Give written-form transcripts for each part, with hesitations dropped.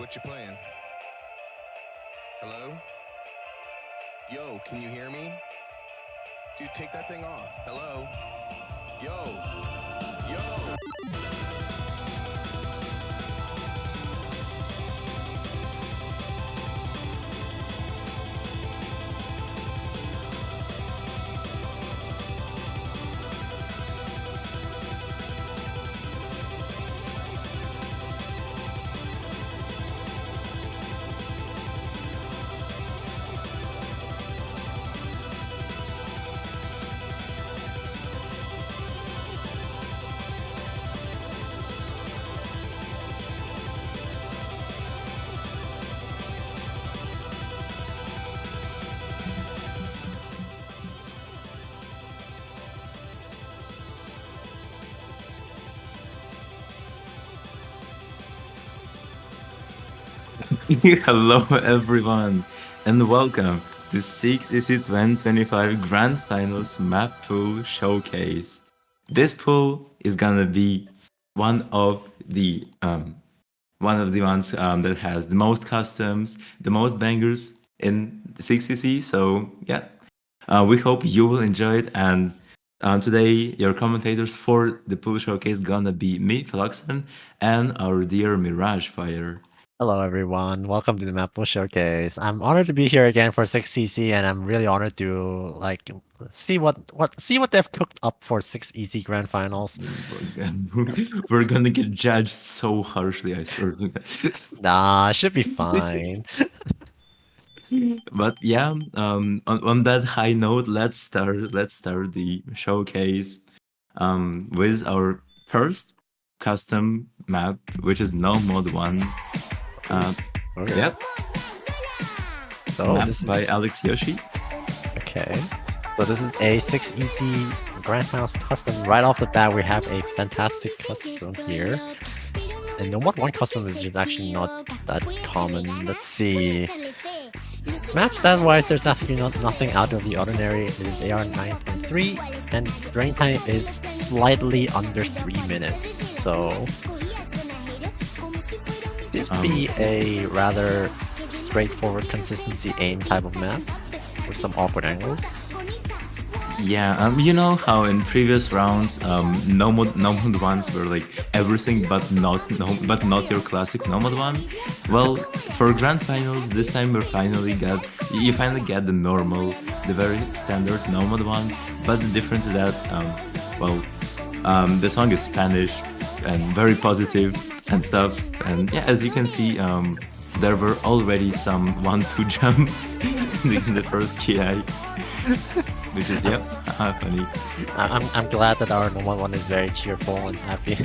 What you playing? Hello? Yo, can you hear me? Dude, take that thing off. Hello? Yo! Yo! Hello, everyone, and welcome to 6EC 2025 Grand Finals Map Pool Showcase. This pool is gonna be one of the ones that has the most customs, the most bangers in 6EC. So yeah, we hope you will enjoy it. And today, your commentators for the pool showcase gonna be me, Fluxen, and our dear Mirage Fire. Hello, everyone. Welcome to the Maple Showcase. I'm honored to be here again for 6CC, and I'm really honored to see what they've cooked up for 6EC Grand Finals. We're gonna get judged so harshly, I swear to God. Nah, should be fine. But yeah, on that high note, let's start the showcase with our first custom map, which is No Mod 1. Okay. Yep, So map this is by Alex Yoshi. okay. So this is a 6EC Grand Finals custom. Right off the bat, we have a fantastic custom here. And no one custom is actually not that common. Let's see. Map stat wise, there's actually nothing out of the ordinary. It is AR 9.3, and drain time is slightly under 3 minutes. So, seems to be a rather straightforward consistency aim type of map with some awkward angles. Yeah, you know how in previous rounds, no mod ones were like everything but not your classic no mod one. Well, for grand finals this time you finally get the normal, the very standard no mod one. But the difference is that the song is Spanish and very positive and stuff. And yeah, as you can see, there were already some 1-2 jumps in the first KI. Which is funny. I'm glad that our normal one is very cheerful and happy.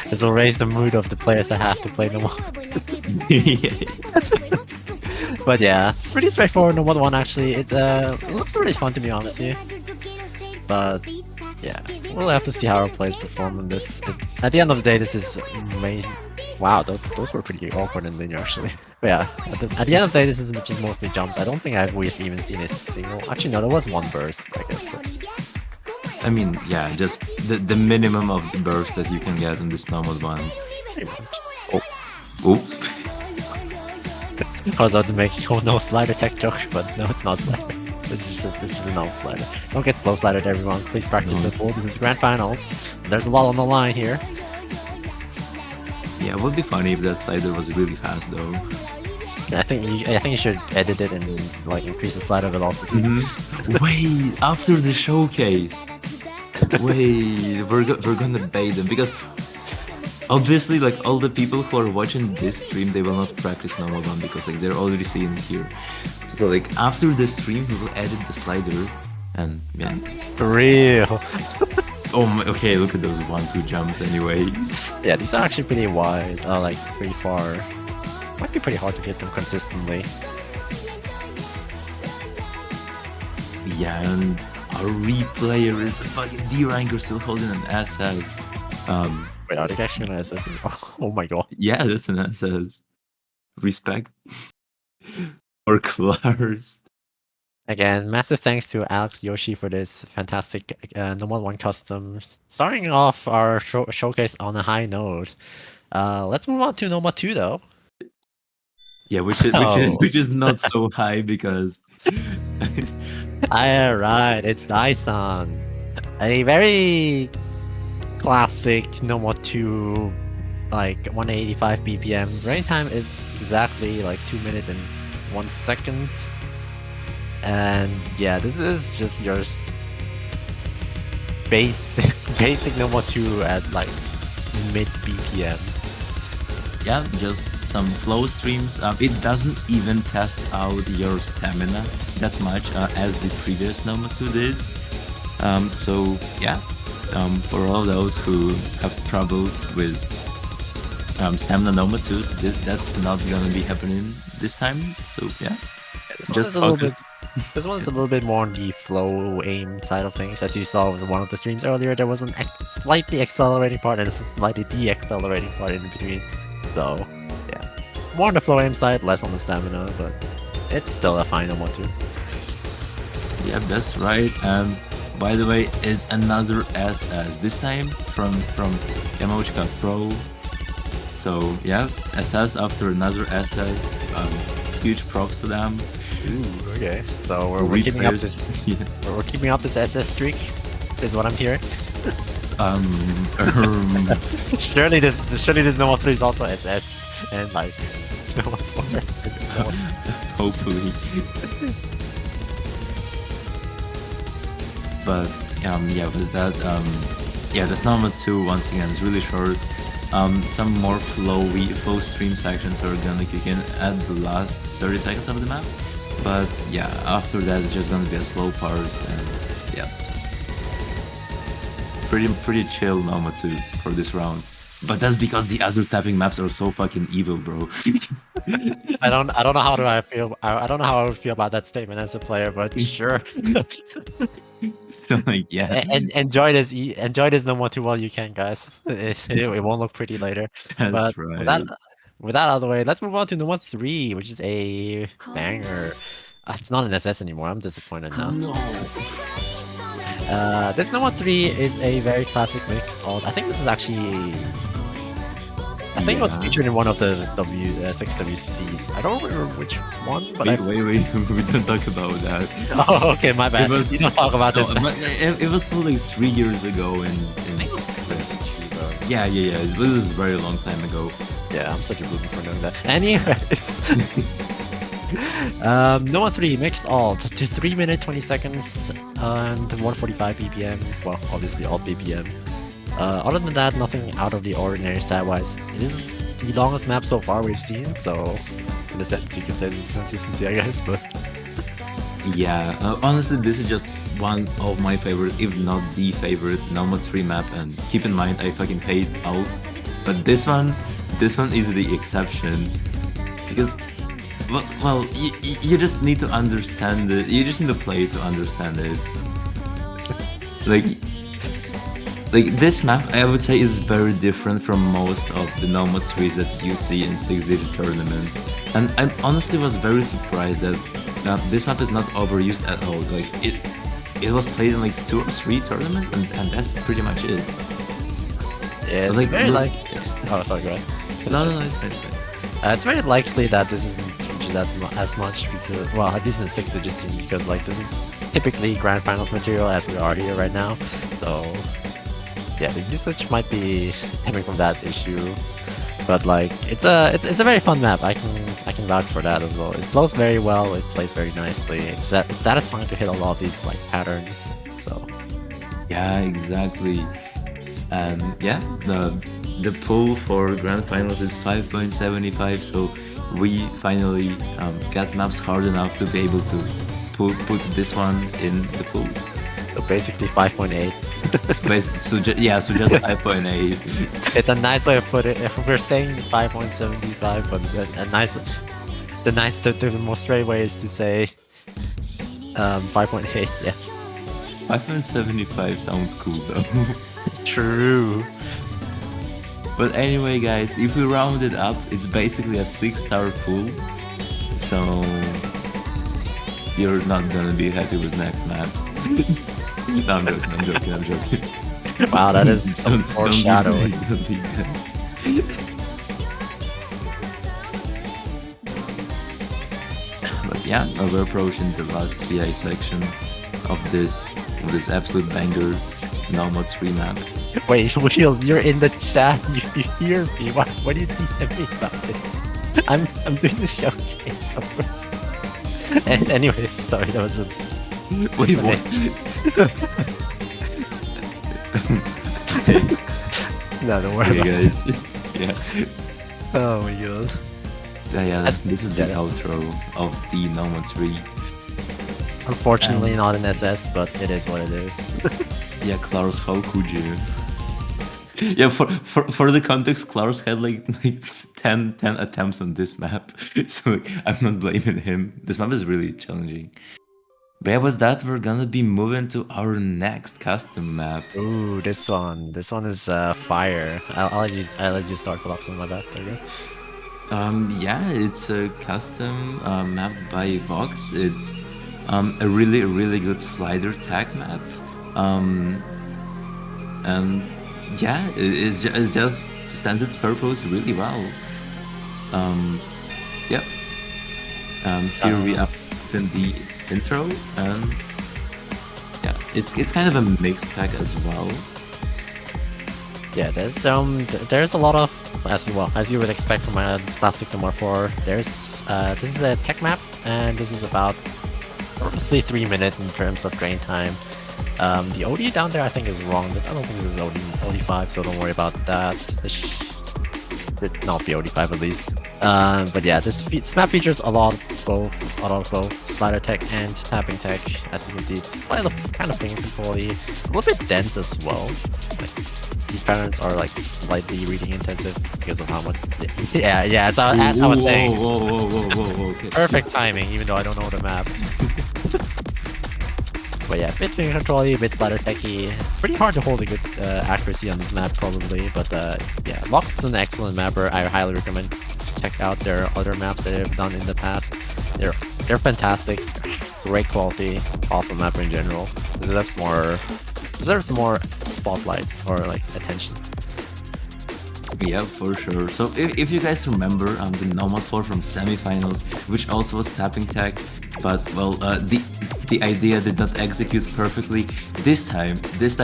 This will raise the mood of the players that have to play normal. But yeah, it's pretty straightforward normal one actually. It looks really fun to me honestly. But yeah, we'll have to see how our players perform on this. At the end of the day, this is main. Wow, those were pretty awkward and linear actually. But yeah, at the end of the day, this is just mostly jumps. I don't think we've even seen a single. Actually, no, there was one burst, I guess. But... I mean, yeah, just the minimum of the burst that you can get in this normal one. Pretty much. Oh. I was about to make no slider tech joke, but no, it's not slider. It's just a normal slider. Don't get slow slidered, everyone. Please practice it. This is the grand finals. There's a lot on the line here. Yeah, it would be funny if that slider was really fast though. I think you should edit it and like increase the slider velocity. Wait, after the showcase. Wait, we're gonna bait them because obviously, like all the people who are watching this stream, they will not practice normal one because like they're already seeing it here. So like after the stream, we will edit the slider, and yeah. For real. Okay, look at those 1-2 jumps anyway. Yeah, these are actually pretty wide, like pretty far. Might be pretty hard to hit them consistently. Yeah, and our replayer is a fucking D-ranker still holding an SS. Wait, are they actually an SS? Oh my god. Yeah, that's an SS. Respect. Or Clars. Again, massive thanks to Alex Yoshi for this fantastic normal one custom. Starting off our showcase on a high note. Let's move on to Noma 2 though. Yeah, which is Oh. which is not so high because Alright, it's Dyson. A very classic Noma 2, like 185 BPM. Rain time is exactly like 2 minutes and 1 second. And yeah, this is just your basic Noma 2 at like mid BPM. yeah, just some flow streams. It doesn't even test out your stamina that much as the previous Noma 2 did. So yeah, for all those who have troubles with stamina Noma 2s, that's not gonna be happening this time. So yeah, This one just is a little focus. bit. This one's a little bit more on the flow aim side of things. As you saw with one of the streams earlier, there was an slightly accelerating part and a slightly de-accelerating part in between. So yeah, more on the flow aim side, less on the stamina, but it's still a fine one too. Yeah, that's right. By the way, it's another SS. This time from Yamauchika Pro. So yeah, SS after another SS. Huge props to them. Ooh, okay. So we're keeping up this. Yeah. We're keeping up this SS streak. Is what I'm hearing. Um, surely this Noma 3 is also SS and like Noma 4. hopefully. But yeah, with that, yeah, this Noma 2 once again is really short. Some more flow stream sections are gonna kick in at the last 30 seconds of the map. But yeah, after that it's just gonna be a slow part, and yeah, pretty chill Noma 2 for this round. But that's because the other tapping maps are so fucking evil, bro. I don't know how do I feel. I don't know how I would feel about that statement as a player, but sure. So, like, yeah, Enjoy this Noma 2 while you can, guys. It won't look pretty later. that's But right. with that out of the way, let's move on to Noma 3, which is a banger. It's not an SS anymore. I'm disappointed now. This Noma 3 is a very classic mixed alt. I think this is actually. I think it was Yeah. featured in one of the 6WCs. I don't remember which one, but Wait, we don't talk about that. Oh, okay, my bad. You don't talk about No, this. but it was probably 3 years ago I think in it was 6WC2 though. yeah, it was a very long time ago. Yeah, I'm such a booby for knowing that. Anyways. Noma 3 mixed alt to 3 minutes 20 seconds and 145 BPM. Well, obviously alt BPM. Other than that, nothing out of the ordinary stat-wise. It is the longest map so far we've seen, so in a sense you can say this is consistency, I guess, but Yeah, honestly, this is just one of my favorite, if not the favorite, Noma 3 map. And keep in mind, I fucking hate alt, but this one is the exception because, well, you just need to understand it. You just need to play to understand it. Like this map, I would say, is very different from most of the Noma 3s that you see in 6-digit tournaments. And I honestly was very surprised that this map is not overused at all. Like it was played in like 2 or 3 tournaments, and that's pretty much it. yeah, it's Like, very look- like. Oh, sorry, go ahead. No, it's fine, it's fine. It's very likely that this isn't featured as much because, well, at least in the 6-digit scene, because like this is typically grand finals material as we are here right now. So yeah, the usage might be coming from that issue, but like it's a very fun map. I can vouch for that as well. It flows very well. It plays very nicely. It's satisfying to hit a lot of these like patterns. So Yeah, exactly. And yeah, the pool for grand finals is 5.75, so we finally got maps hard enough to be able to put this one in the pool. basically 5.8. So just 5.8. It's a nice way to put it. We're saying 5.75, but the most straight way is to say 5.8. Yeah, 5.75 sounds cool though. true. But anyway, guys, if we round it up, it's basically a 6-star pool. So you're not gonna be happy with next maps. No, I'm joking. Wow, that is some Don't- foreshadowing. don't be that. yeah, we're approaching the last PI section of this absolute banger, Nomad 3 map. Wait, Will, you're in the chat. You hear me? What do you think of me about it? I'm doing the showcase. And anyways, sorry, that was a Wait, what? no, don't worry Hey about it. guys. Yeah. Oh my god. Yeah, That's- this is the yeah. outro of the Nomad 3. Unfortunately, not an SS, but it is what it is. Yeah, Klaus, how could you? Yeah, for the context, Klaus had like 10 attempts on this map, so like, I'm not blaming him. This map is really challenging. But yeah, with that, we're gonna be moving to our next custom map. Ooh, this one is fire. I'll let you start, Philip. My bad. There you go. Yeah, it's a custom map by Vox. It's a really good slider tag map. And yeah, it just stands its purpose really well. Yep. Here we are in the intro, and yeah, it's kind of a mixed tag as well. Yeah, there's a lot of as you would expect from a classic Nomad 4. There's this is a tech map, and this is about roughly 3 minutes in terms of drain time. The OD down there I think is wrong. I don't think this is OD5, so don't worry about that. This should not be OD5 at least. But yeah, this map features a lot of both slider tech and tapping tech. As you can see, it's kind of finger control-y, a little bit dense as well. Like, these patterns are like slightly reading intensive because of how much. Yeah. So as I was saying, Whoa. Okay. perfect timing, even though I don't know the map. But yeah, bit finger control-y, a bit slider techy. Pretty hard to hold a good accuracy on this map probably, but yeah, Vox is an excellent mapper. I highly recommend to check out their other maps that they've done in the past. They're fantastic, great quality, awesome mapper in general. Deserves more spotlight or like attention. Yeah, for sure. So if you guys remember the Nomad 4 from semifinals, which also was tapping tag, but well, the idea did not execute perfectly. This time it's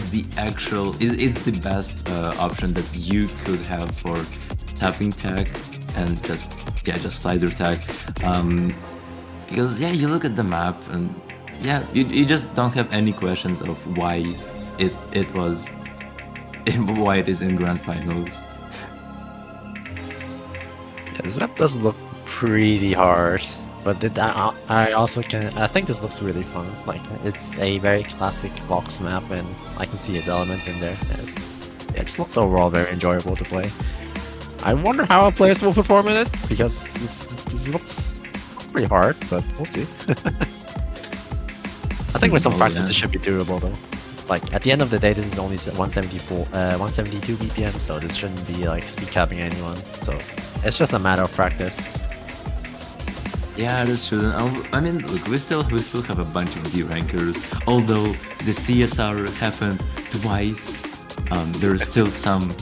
the best option that you could have for tapping tag and just slider tag. Because yeah, you look at the map and yeah, you just don't have any questions of why it is in grand finals. Yeah, this map does look pretty hard, but I think this looks really fun. Like, it's a very classic Vox map, and I can see its elements in there. And yeah, it just looks overall very enjoyable to play. I wonder how our players will perform in it, because this looks pretty hard, but we'll see. I think with some practice yeah. it should be doable though. Like, at the end of the day, this is only 172 BPM, so this shouldn't be like speed capping anyone. So it's just a matter of practice. Yeah, that shouldn't. I mean, look, we still have a bunch of D rankers. Although the CSR happened twice, there are still some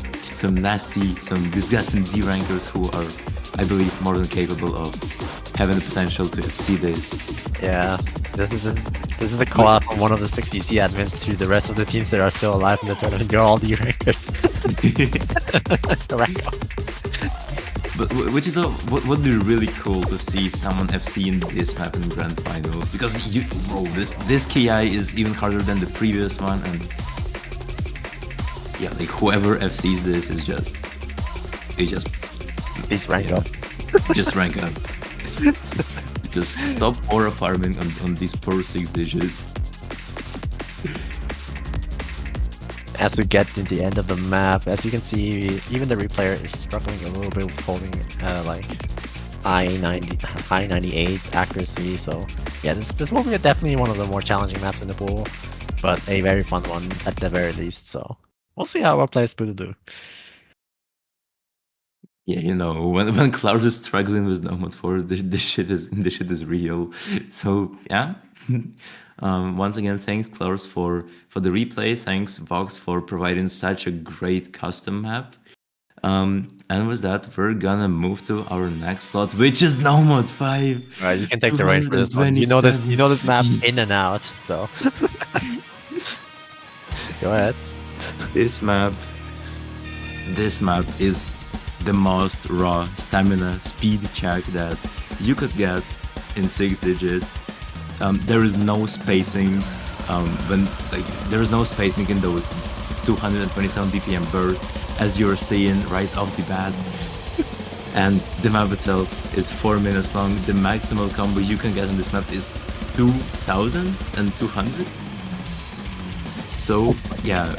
nasty, some disgusting D rankers who are, I believe, more than capable of having the potential to FC this. Yeah, this is the call out from one of the 6EC admins to the rest of the teams that are still alive in the tournament. You're all D rankers. Rank up. But which is what would be really cool to see someone FC in this map in grand finals, because this KI is even harder than the previous one, and yeah, like whoever FCs this is just Please rank up. just rank up. Just stop aura farming on these poor 6 digits. As we get to the end of the map, as you can see, even the replayer is struggling a little bit with holding like high 98 accuracy. So yeah, this will be definitely one of the more challenging maps in the pool, but a very fun one at the very least. So we'll see how our players will do. Yeah, you know, when Cloud is struggling with Nomad 4, this shit is real. So yeah. Once again, thanks Klaus for the replay. Thanks Vox for providing such a great custom map. And with that, we're gonna move to our next slot, which is Nomad 5. Right, you can take the reins for this one. You know this map 227. in and out, so go ahead. This map is the most raw stamina speed check that you could get in 6-digit. There is no spacing there is no spacing in those 227 BPM bursts, as you're seeing right off the bat. And the map itself is 4 minutes long. The maximal combo you can get on this map is 2,200. So yeah,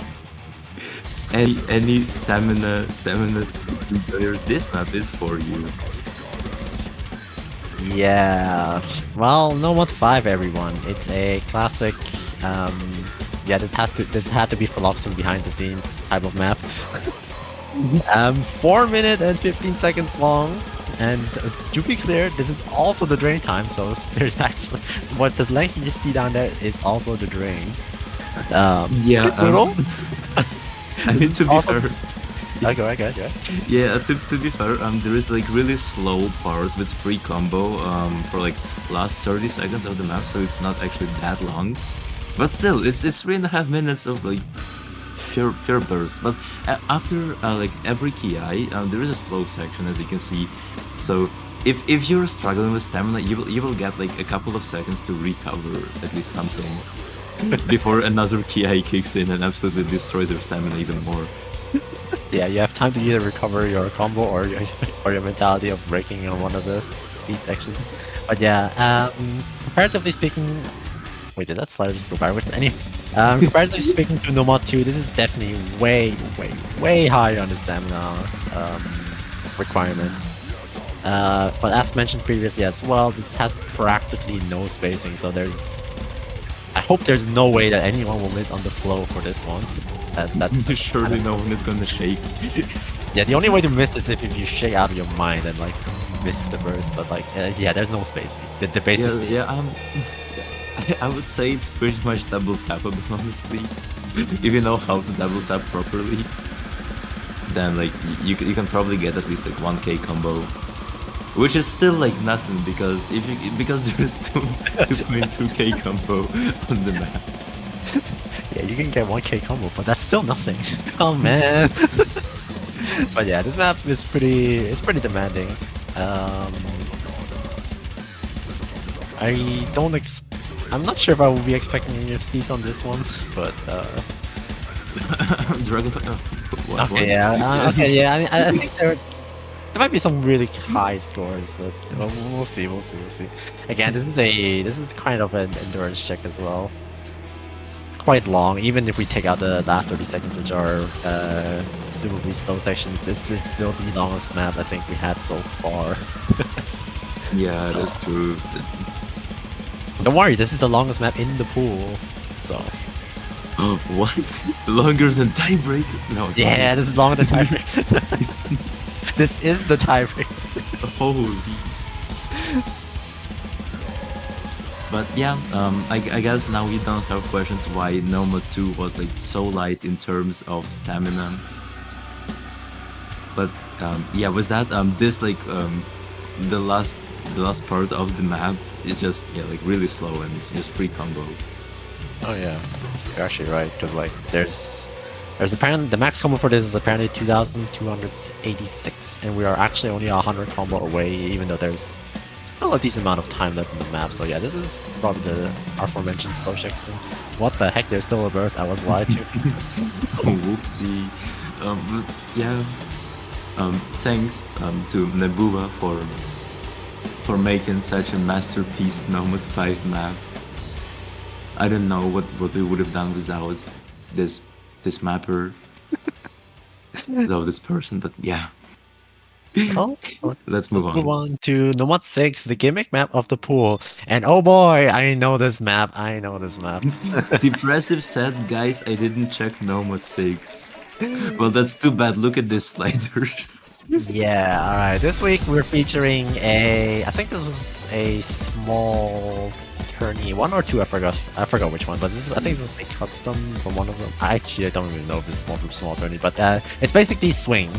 any stamina players, this map is for you. Yeah. Well, Nomad 5, everyone. It's a classic. Yeah, this had to be Philoxen behind the scenes type of map. 4 minutes and 15 seconds long. And to be clear, this is also the drain time. So there's actually what the length you see down there is also the drain. Yeah, brutal. I mean, to be also- fair, Go ahead. yeah, to be fair, there is like really slow part with free combo for like last 30 seconds of the map, so it's not actually that long. But still, it's 3.5 minutes of like pure burst. But after like every Ki, there is a slow section, as you can see. So if you're struggling with stamina, you will get like a couple of seconds to recover at least something before another Ki kicks in and absolutely destroys your stamina even more. Yeah, you have time to either recover your combo or your mentality of breaking on one of the speed sections. But yeah, comparatively speaking, wait, did that slide just go backwards? Anyway, comparatively speaking to Nomad 2, this is definitely way higher on the stamina requirement. But as mentioned previously as well, this has practically no spacing, so I hope there's no way that anyone will miss on the flow for this one. That's Surely no one is gonna shake. yeah, the only way to miss is if you shake out of your mind and like miss the burst. But like, yeah, there's no spacing. The basic. I would say it's pretty much double tappable, honestly. If you know how to double tap properly, then like you can probably get at least like 1k combo, which is still like nothing because because there is 2.2k combo on the map. Yeah, you can get 1k combo, but that's still nothing. Oh man. But yeah, this map is pretty demanding. I'm not sure if I will be expecting any FCs on this one, but Dragon. What? okay, yeah, okay, yeah. I mean, I think there might be some really high scores, but we'll see. Again, this is kind of an endurance check as well. Quite long, even if we take out the last 30 seconds, which are presumably slow sections. This is still the longest map I think we had so far. Yeah, that's true. Don't worry, this is the longest map in the pool, so Oh, what? Longer than tiebreaker? No. yeah, this is longer than tiebreaker. This is the tiebreaker. Holy. But yeah, I guess now we don't have questions why Nomad 2 was like so light in terms of stamina. But yeah, with that, this like the last part of the map is just like really slow and it's just free combo. Oh yeah, you're actually right, because like there's apparently the max combo for this is apparently 2,286, and we are actually only 100 combo away, even though there's still a decent amount of time left in the map. So yeah, this is probably the aforementioned slow section. What the heck? There's still a burst. I was lied to. Oh, whoopsie. But yeah. Thanks to Nebuba for making such a masterpiece Nomad 5 map. I don't know what we would have done without this mapper, without this person, but yeah. Oh, Let's move move on. on to Nomad 6, the gimmick map of the pool. And oh boy, I know this map. Depressive said, guys, I didn't check Nomad 6. Well, that's too bad. Look at this slider. Yeah, alright. This week we're featuring I think this was a small tourney, 1 or 2, I forgot which one, but I think this is a custom from one of them. I don't even know if this is small tourney, but it's basically swing.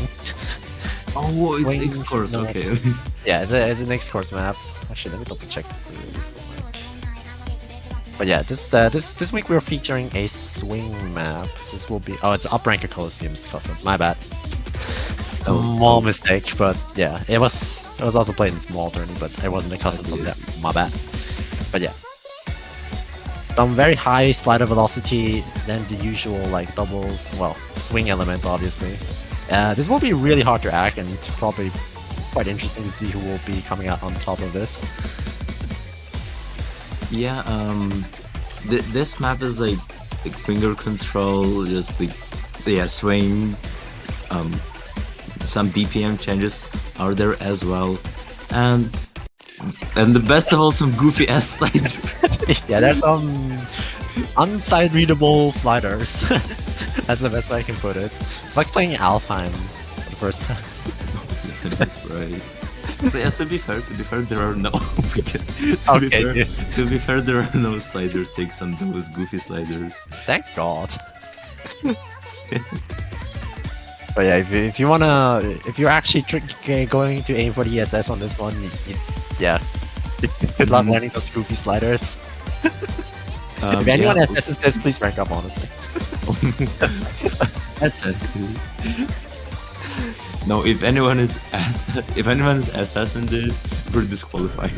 Oh, it's Swing, X course. no. Okay. Yeah, it's an X course map. Actually, let me double check this. But yeah, this week we're featuring a swing map. This will be it's Upranker Coliseum's custom. My bad. Small mistake, but yeah, it was also played in small tourney, but it wasn't a custom from that. My bad. But yeah. Some very high slider velocity, then the usual like doubles, well, swing elements obviously. This will be really hard to act and probably quite interesting to see who will be coming out on top of this. Yeah, this map is like finger control, just like swing. Some BPM changes are there as well, and the best of all, some goofy ass sliders. Yeah, there's some unside readable sliders. That's the best way I can put it. It's like playing Alfheim for the first time. That's right. But yeah, to be fair, there are no. To be fair, there are no sliders takes on those goofy sliders. Thank God. But yeah, if you're actually going to aim for the ESS on this one, yeah, good luck learning those goofy sliders. If anyone SSs this, please rank up, honestly. SS. No, if anyone is SS in this, we're disqualified.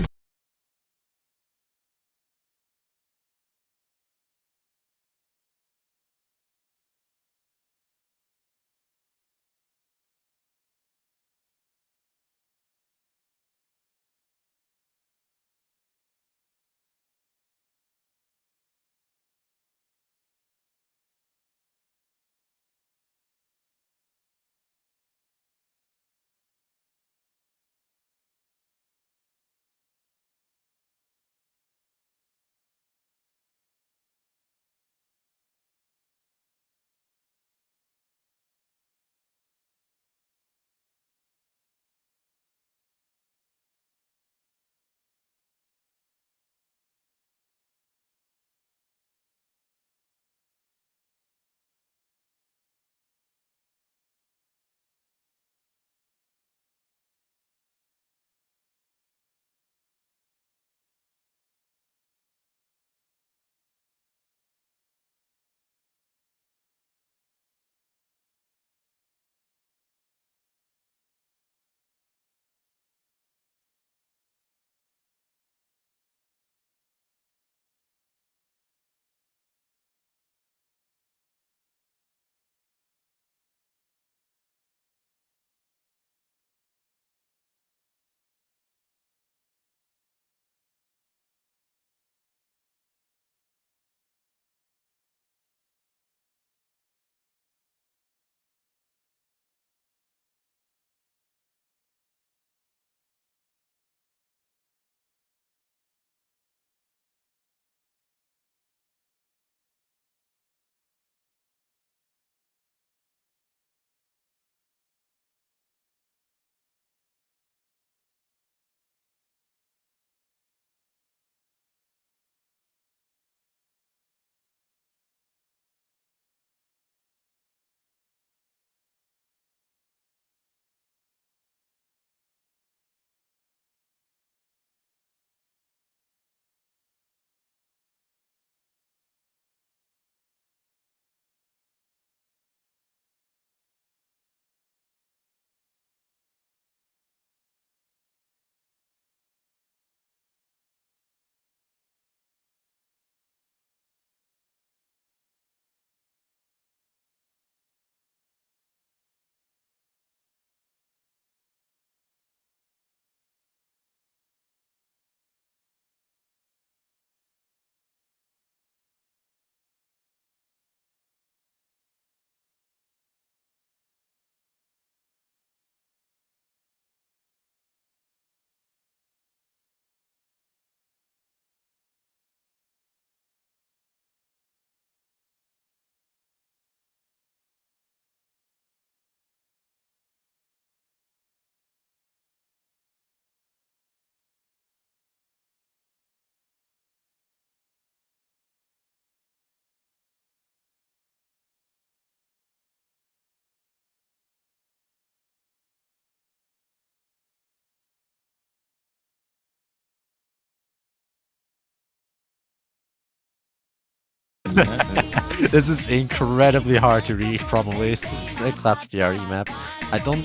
This is incredibly hard to read, probably. It's a classic GRE map. I don't.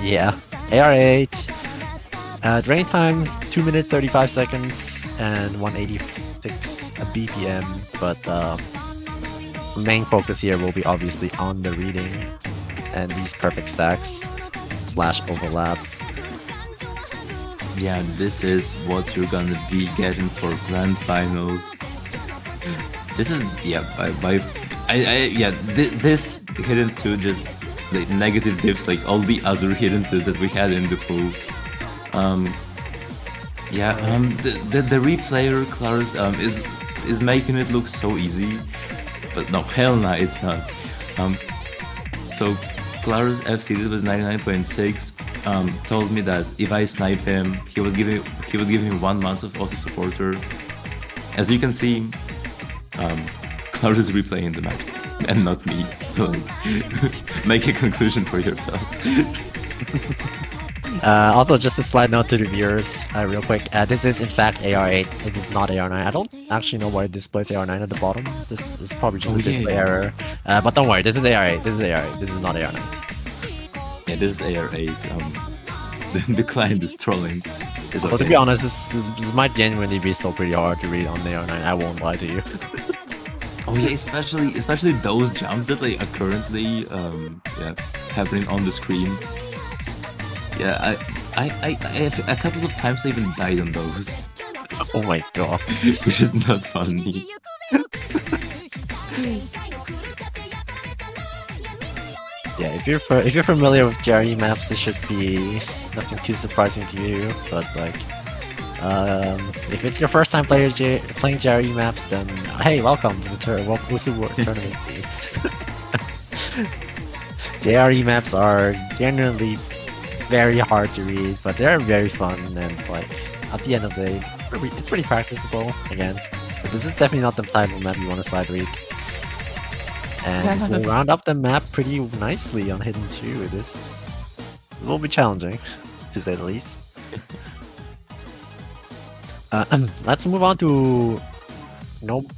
Yeah. AR8. Drain time 2 minutes 35 seconds and 186 BPM, but main focus here will be obviously on the reading and these perfect stacks / overlaps. Yeah, this is what you're gonna be getting for grand finals. This is this hidden two just like negative dips like all the other hidden twos that we had in the pool. The replayer Claris is making it look so easy, but no, hell no, it's not. So Claris FC that was 99.6 told me that if I snipe him, he would give me 1 month of Aussie supporter. As you can see, Cloud is replaying the match and not me. So make a conclusion for yourself. Also, just a slight note to the viewers, real quick. This is in fact AR8. It is not AR9. I don't actually know why it displays AR9 at the bottom. This is probably just a display error. But don't worry, this is AR8. This is AR8. This is not AR9. Yeah, this is AR8. The client is trolling. It's Well, okay. to be honest, this might genuinely be still pretty hard to read on AR9. I won't lie to you. Oh yeah, especially those jumps that like are currently happening on the screen. Yeah, I a couple of times I even died on those, Oh my god. which is not funny. Yeah, if you're familiar with GRE maps, this should be nothing too surprising to you. But like, if it's your first time playing GRE maps, then hey, welcome to the tournament. JRE maps are generally very hard to read, but they're very fun and like at the end of the day, it's pretty practicable again. But this is definitely not the type of map you want to side read. And this will round up the map pretty nicely on Hidden 2. This will be challenging, to say the least. Let's move on to... Nope.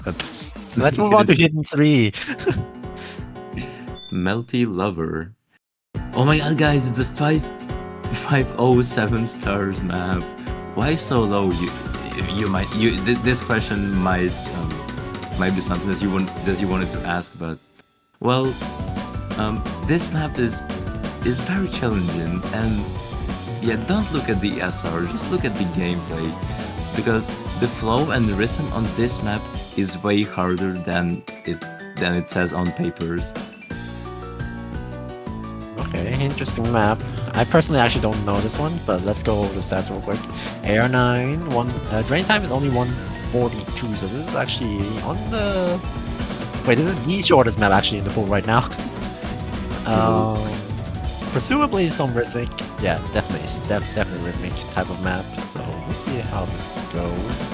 Let's move on to Hidden 3. Melty Lover. Oh my god, guys, it's a 507 stars map. Why so low? This question might be something that you wanted to ask, but well, this map is very challenging, and yeah, don't look at the SR, just look at the gameplay, because the flow and the rhythm on this map is way harder than it says on papers. Okay, interesting map. I personally actually don't know this one, but let's go over the stats real quick. AR9, drain time is only 142, so this is actually on the... Wait, this is the shortest map actually in the pool right now. Presumably some rhythmic, yeah, definitely rhythmic type of map, so we'll see how this goes.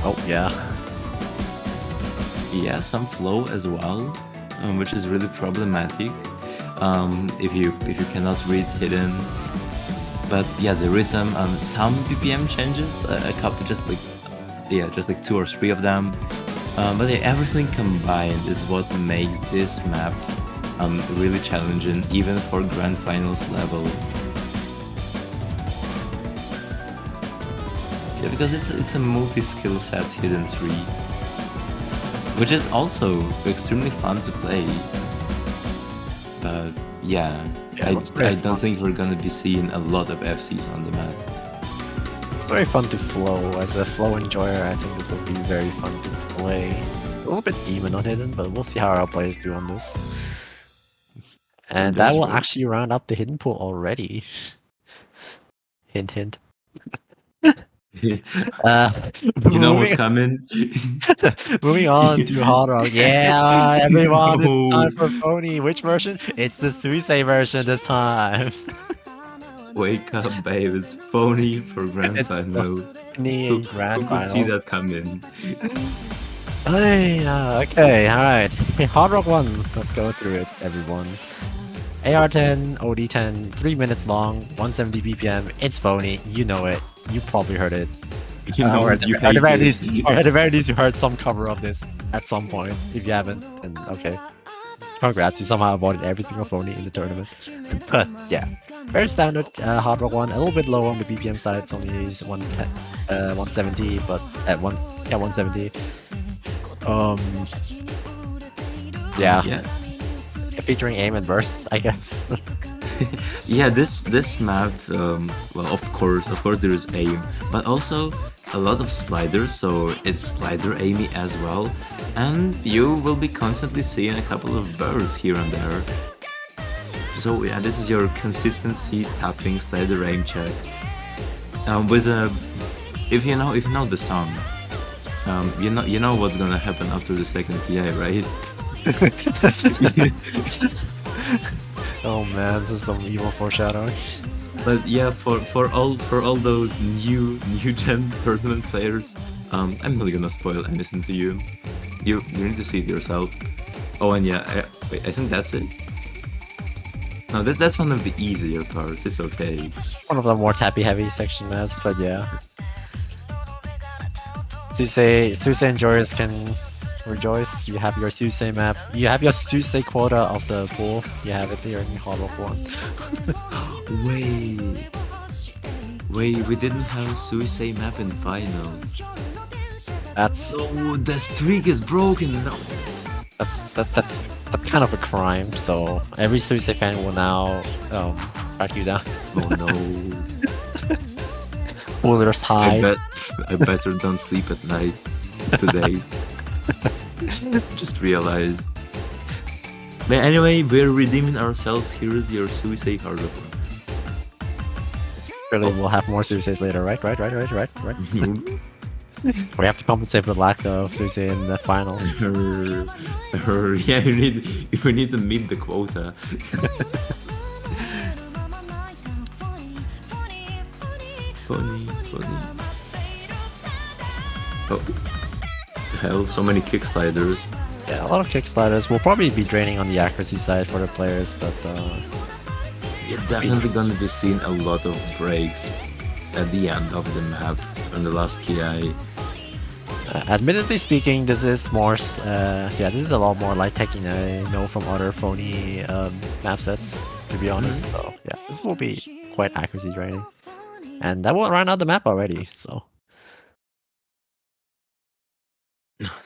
Oh, yeah. Yeah, some flow as well, which is really problematic. If you cannot read hidden, but yeah, the rhythm, some BPM changes, a couple, just like 2 or 3 of them, but yeah, everything combined is what makes this map really challenging, even for grand finals level. Yeah, because it's a multi-skill set Hidden 3, which is also extremely fun to play. But yeah, I don't think we're gonna be seeing a lot of FCs on the map. It's very fun to flow. As a flow enjoyer, I think this will be very fun to play. A little bit demon on Hidden, but we'll see how our players do on this. And that will actually round up the Hidden pool already. Hint, hint. You know what's coming? Moving on to Hard Rock. Yeah, everyone, No. it's time for Phony. Which version? It's the Suisei version this time. Wake up, babe! It's Phony for grand final. Who Grand could see final. that coming? Okay, alright. Hard Rock 1. Let's go through it, everyone. AR10, OD10, 3 minutes long, 170 BPM. It's Phony. You know it. You probably heard it You know or at you the, at the hate very this. least, or at the very least, you heard some cover of this at some point. If you haven't, and okay, congrats, you somehow avoided everything of Oni in the tournament. But yeah, very standard hard rock one. A little bit low on the BPM side. It's only 170, but at 170. Yeah, Yeah. featuring aim and burst, I guess. Yeah, this map, well, of course there is aim, but also a lot of sliders, so it's slider aimy as well, and you will be constantly seeing a couple of birds here and there. So yeah, this is your consistency tapping slider aim check. With a, if you know the song, you know what's gonna happen after the second PI, right? Oh man, this is some evil foreshadowing. But yeah, for all those new gen tournament players, I'm not gonna spoil anything to you. You need to see it yourself. Oh, and yeah, wait, I think that's it. No, that's one of the easier parts. It's okay. One of the more tappy heavy section maps, but yeah. Susei enjoyers can rejoice. You have your Susei map. You have your Susei quota of the pool. You have it here in Hard Rock 1. Wait, we didn't have Suisei map in finals. That's No, the streak is broken. No. that's kind of a crime. So every Susei fan will now track you down. Oh no. Poolers high. I better don't sleep at night today. Just realized. But anyway, we're redeeming ourselves. Here is your Suisei hard rock. Surely we'll have more Suseis later, right? We have to compensate for the lack of Susei in the finals. Yeah, we need to meet the quota. Funny. Oh, hell, so many kick sliders. Yeah, a lot of kick sliders. We'll probably be draining on the accuracy side for the players, but You're definitely gonna be seeing a lot of breaks at the end of the map on the last KI. admittedly speaking, this is more. This is a lot more light teching than I know from other phony map sets. To be honest, so yeah, this will be quite accuracy draining, and that will run out the map already. So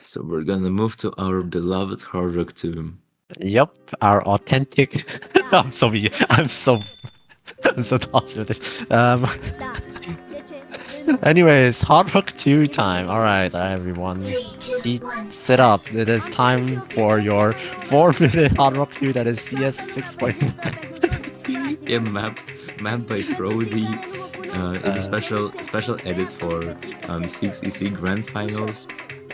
So we're gonna move to our beloved Hard Rock 2. yep, our authentic. I'm so tossed with this. Anyways, Hard Rock 2 time. Alright, everyone. Sit up. It is time for your 4-minute Hard Rock 2 that is CS 6.9. Yeah, mapped by Brody. It's a special edit for 6EC Grand Finals.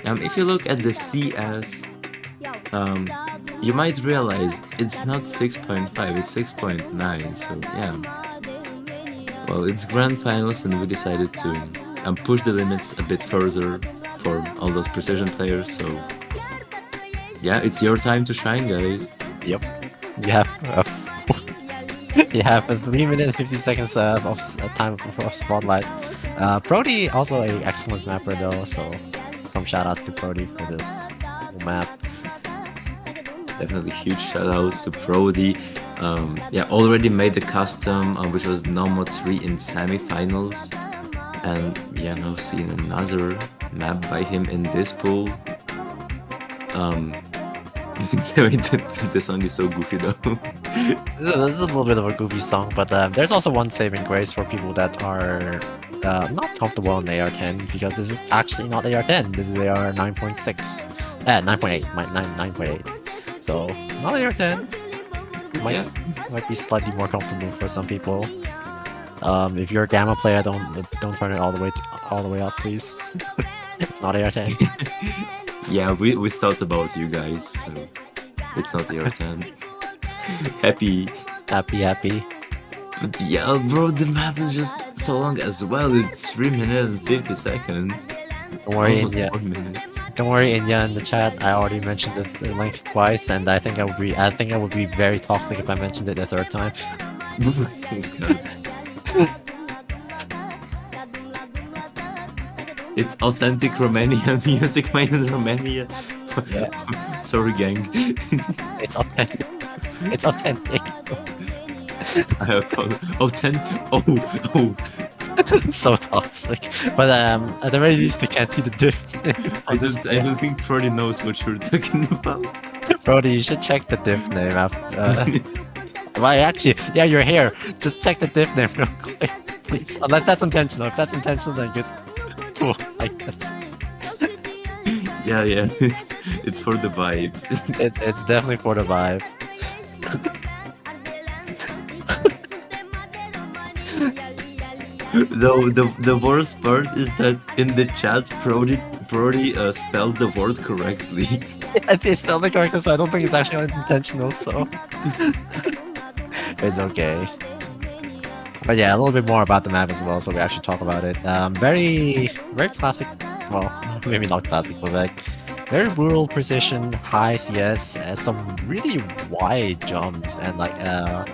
If you look at the CS, you might realize it's not 6.5, it's 6.9. So yeah. Well, it's Grand Finals, and we decided to push the limits a bit further for all those precision players. So yeah, it's your time to shine, guys. Yep. You have you have 3 minutes and 50 seconds of time of spotlight. Brody also an excellent mapper though, so some shout outs to Brody for this map. Definitely huge shoutouts to Brody. Already made the custom, which was Nomod 3 in semifinals. And yeah, now seeing another map by him in this pool. The song is so goofy though. This is a little bit of a goofy song, but there's also one saving grace for people that are not comfortable on AR10, because this is actually not AR10, this is AR 9.6. 9.8, 9.8. So, not AR10. Might be slightly more comfortable for some people. If you're a Gamma player, don't turn it all the way up, please. It's not AR10. Yeah, we thought about you guys, so it's not AR10. Happy. But yeah, bro, the map is just so long as well. It's 3 minutes and 50 seconds. Don't worry, Almost India. 4 minutes. Don't worry, India in the chat. I already mentioned the length twice, and I think I would be very toxic if I mentioned it the third time. It's authentic Romanian music made in Romania. Yeah. Sorry, gang. It's authentic. It's authentic. I apologize. Oh. So toxic. But at the very least, they can't see the diff. I don't think Brody knows what you're talking about. Brody, you should check the diff name after. Well, actually, yeah, you're here. Just check the diff name real quick, please. Unless that's intentional. If that's intentional, then good. Cool. I guess. Yeah. It's for the vibe. It's definitely for the vibe. Though the worst part is that in the chat, Brody spelled the word correctly. It's spelled it correctly, so I don't think it's actually intentional. So it's okay. But yeah, a little bit more about the map as well, so we actually talk about it. Very classic. Well, maybe not classic, but like very brutal precision, high CS, some really wide jumps, and like a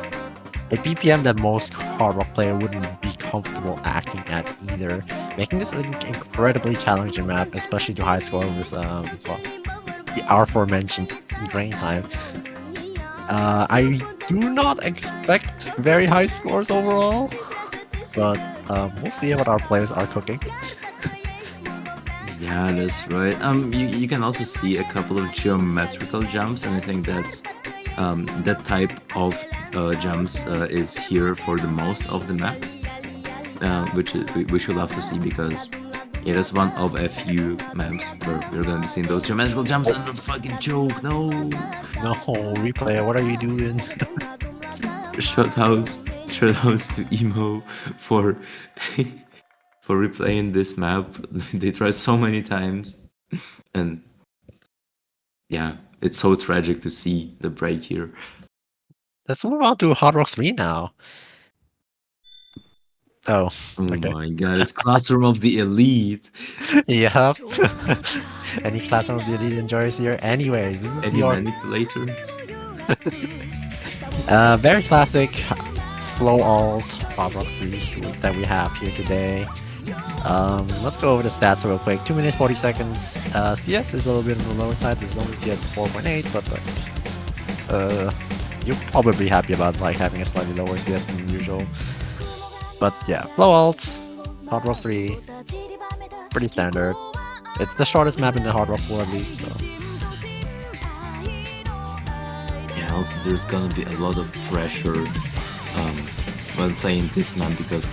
BPM that most hard rock player wouldn't be comfortable acting at either, making this an incredibly challenging map, especially to high score with well, the aforementioned drain time. I do not expect very high scores overall, but we'll see what our players are cooking. Yeah, that's right. You can also see a couple of geometrical jumps, and I think that's that type of jumps is here for the most of the map, which you'll love to see, because yeah, that's one of a few maps where we're gonna be seeing those geometrical jumps. And not fucking joke, no. No, replay, what are you doing? Shoutouts to Emo for for replaying this map. They tried so many times, and yeah, it's so tragic to see the break here. Let's move on to Hard Rock 3 now. Oh, Oh okay. my god, it's Classroom of the Elite. Yep. Any Classroom of the Elite enjoyers here? Anyways, this is Any your manipulators? very classic flow alt Hard Rock 3 that we have here today. Let's go over the stats real quick. 2 minutes 40 seconds. CS is a little bit on the lower side. This is only CS 4.8, but you'll probably be happy about like having a slightly lower CS than usual. But yeah, flow alt, Hard Rock 3, pretty standard. It's the shortest map in the Hard Rock 4 at least. So. Yeah, also there's gonna be a lot of pressure when playing this map, because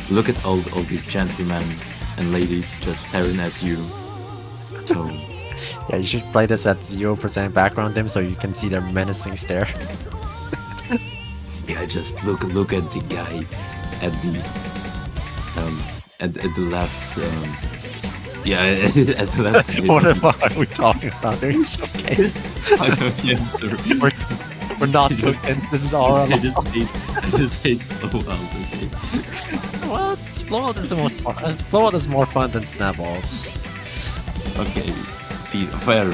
look at all these gentlemen and ladies just staring at you. So Yeah, you should play this at 0% background dim so you can see their menacing stare. yeah, just look at the guy at the at the left. Yeah, at the left. What the fuck are we talking about? Are you showcase? Yeah, sorry. We're not cooking. This is all I just hate flow alt, okay? What? Flow alt is the most fun. Flow alt is more fun than snap alt. Okay, fair.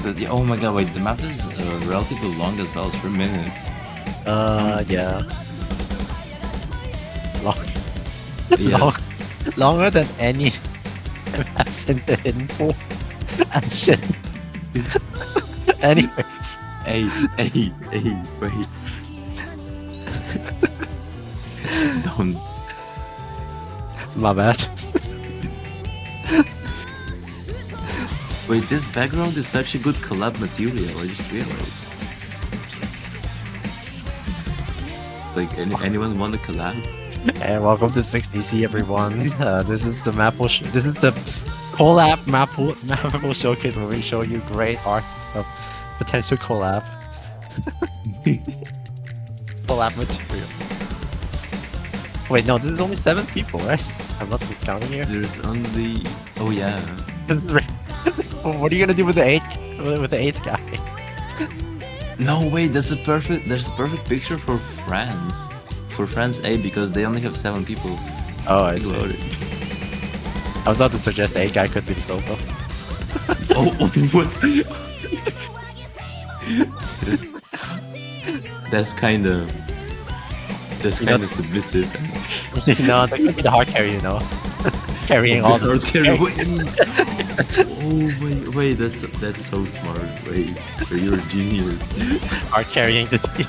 But yeah, oh my god, wait, the map is relatively long as well, it's 3 minutes. Yeah. Yeah. Longer than any maps in the hidden pool. And shit. Anyways. Hey, wait. Don't. My bad. Wait, this background is such a good collab material, I just realized. Like, anyone want to collab? And welcome to 6DC, everyone. This is the this is the collab mapple showcase where we show you great art of potential collab material. Wait, no, this is only 7 people, right? I'm not counting here. There's only... Oh yeah. What are you gonna do with the 8th guy? No, wait, there's a perfect picture for France. For France A, because they only have 7 people. Oh, I Think see. about it. I was about to suggest the 8th guy could be the sofa. Oh, what? That's kind of That's You know- kind of submissive. that could be the hard carry, carrying all the Hard carry. Wait, that's so smart. Wait, you're a genius. hard carrying the team.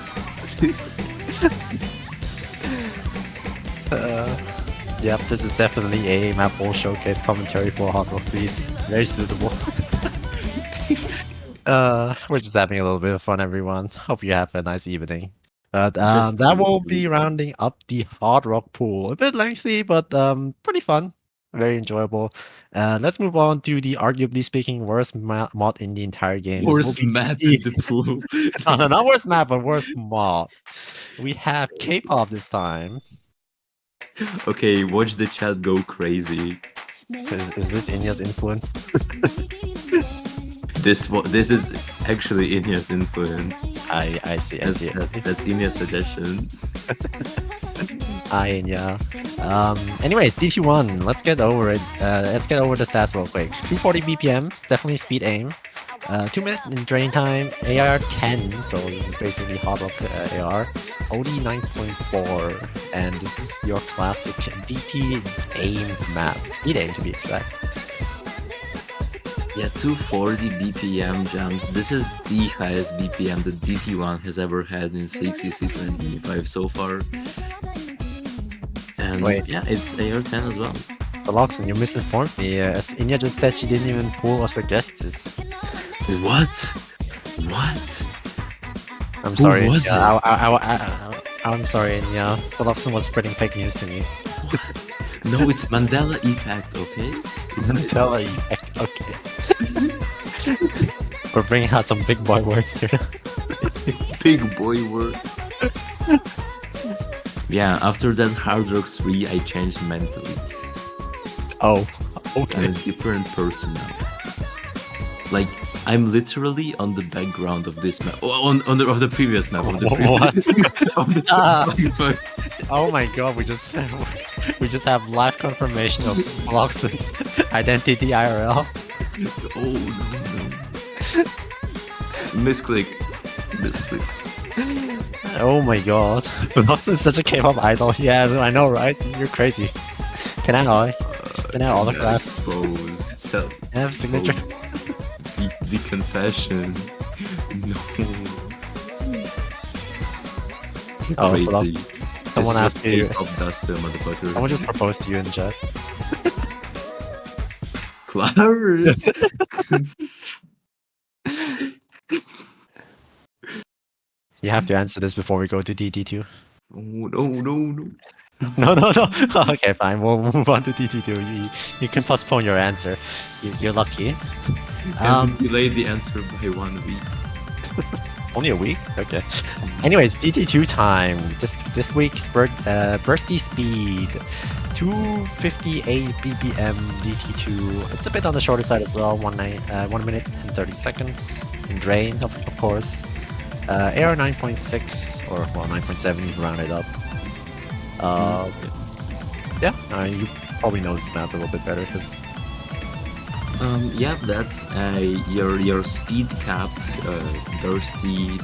Yep, this is definitely a map pool showcase commentary for Hard Rock 3s. Very suitable. We're just having a little bit of fun, everyone. Hope you have a nice evening. But Just that will briefly. be rounding up the Hard Rock pool. A bit lengthy, but pretty fun. Very enjoyable. Let's move on to the arguably speaking worst mod in the entire game. This will Worst be map the- in the pool. no, not worst map, but worst mod. We have K-pop this time. Okay, watch the chat go crazy. Is this Inya's influence? This is actually Inya's influence. I see. That's Inya's suggestion. Inya. Anyways, DT1. Let's get over it. Let's get over the stats real quick. 240 BPM, definitely speed aim. 2 minute in drain time. AR 10, so this is basically Hard Rock AR. OD 9.4, and this is your classic DT aim map. Speed aim to be exact. Yeah, 240 BPM jumps. This is the highest BPM that DT1 has ever had in 6EC25 so far. And Wait. yeah, it's AR10 as well. Deluxon, you misinformed me. As Inya just said she didn't even pull or suggest this. What? What? I'm sorry. was Inya. it? I'm sorry, Inya. Deluxon was spreading fake news to me. No, it's Mandela effect, okay? Tell her, okay. We're bringing out some big boy words here. Big boy word. Yeah, after that Hard Rock 3, I changed mentally. Oh, I'm okay. a different person now. Like, I'm literally on the background of this map. On the previous map. Of the What? previous, of the Ah. previous Oh my god, we just have live confirmation of Deluxon's identity IRL. Oh no. Misclick. Oh my god. Deluxon is such a K-pop idol. Yeah, I know, right? You're crazy. Can I autograph? Exposed. So, Can I have signature? the confession. No. Oh, Crazy. Someone It's asked you. K-pop duster, motherfucker. Someone just proposed to you in chat. Clarence. You have to answer this before we go to DT2. Oh, no. No. Okay, fine. We'll move on to DT2. You can postpone your answer. You're lucky. And delay the answer by 1 week. Only a week? Okay. Anyways, DT2 time. This week's bursty speed. 258 BPM DT2. It's a bit on the shorter side as well. 1 minute and 30 seconds. In drain, of course. AR 9.6 or well 9.7. You round it up. Yeah. You probably know this map a little bit better because. Yeah, that's your speed cap bursty